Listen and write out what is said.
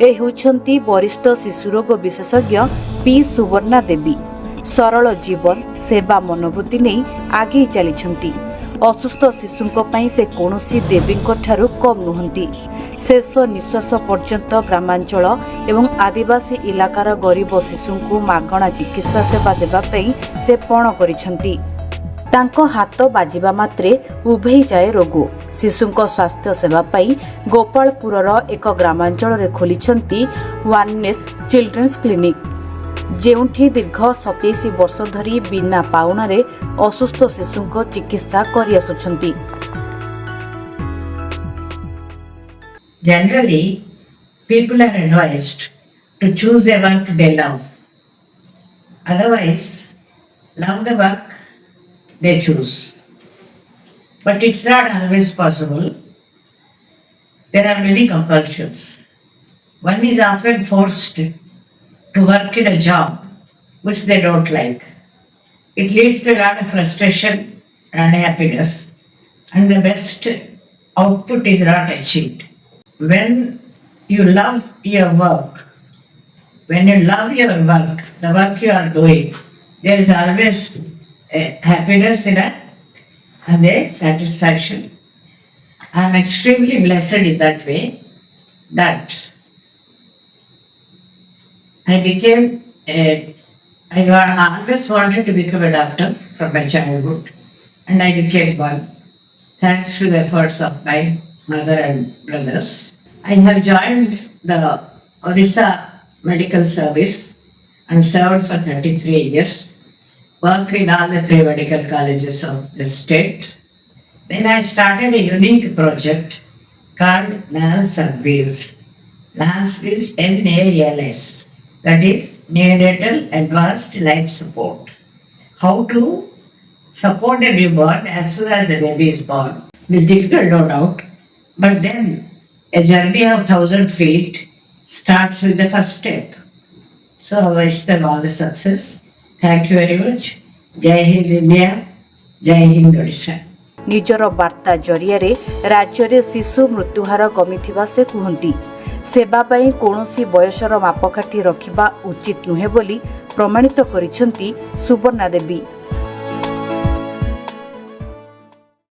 ए होउछंती वरिष्ठ शिशुरोग विशेषज्ञ पी सुवर्णा देवी। सरल जीवन सेवा मनोवृत्ति नहीं आगे चली असुस्थ शिशुंको पई से कौनसी देवींको ठारू कम नुहंती। शेष निश्वास पर्यंत ग्रामांचल एवं आदिवासी इलाकार गरीब शिशुंको मागणा चिकित्सा सेवा देबा पई से पण करिसंती। तांको हाथ बाजिबा मात्रे उभेई जाए रोग। शिशुंको स्वास्थ्य सेवा पाई गोपालपुरर एक ग्रामांचल रे खोलिछंती वननेस चिल्ड्रेन्स क्लिनिक, जेउठी दीर्घ 27 वर्ष धरी बिना पाउणारे असुस्थ शिशुंको चिकित्सा करि आसुछंती। Generally, people are advised to choose a work they love. Otherwise, love the work they choose. But it's not always possible. There are many compulsions. One is often forced to work in a job which they don't like. It leads to a lot of frustration and unhappiness, and the best output is not achieved. When you love your work, the work you are doing, there is always a happiness in it and a satisfaction. I am extremely blessed in that way that I always wanted to become a doctor from my childhood, and I became one thanks to the efforts of my mother and brothers. I have joined the Odisha medical service and served for 33 years. Worked in all the 3 medical colleges of the state. Then I started a unique project called NALS and Wheels. NALS Wheels, NALS, that is Neonatal Advanced Life Support. How to support a newborn as soon as the baby is born. It is difficult, no doubt, but then a journey of 1,000 feet starts with the first step. So I wish them all the success. Thank you very much. जय Hind India, जय हिंद ओडिशा। निजर वार्ता जरिया रे राज्य रे शिशु मृत्युहार कमिथिबा से कुहंती। सेवा पई कोनोसी बयसर मापकाठी रखिबा उचित नुहे बोली प्रमाणित करिसंती सुवर्णा देवी।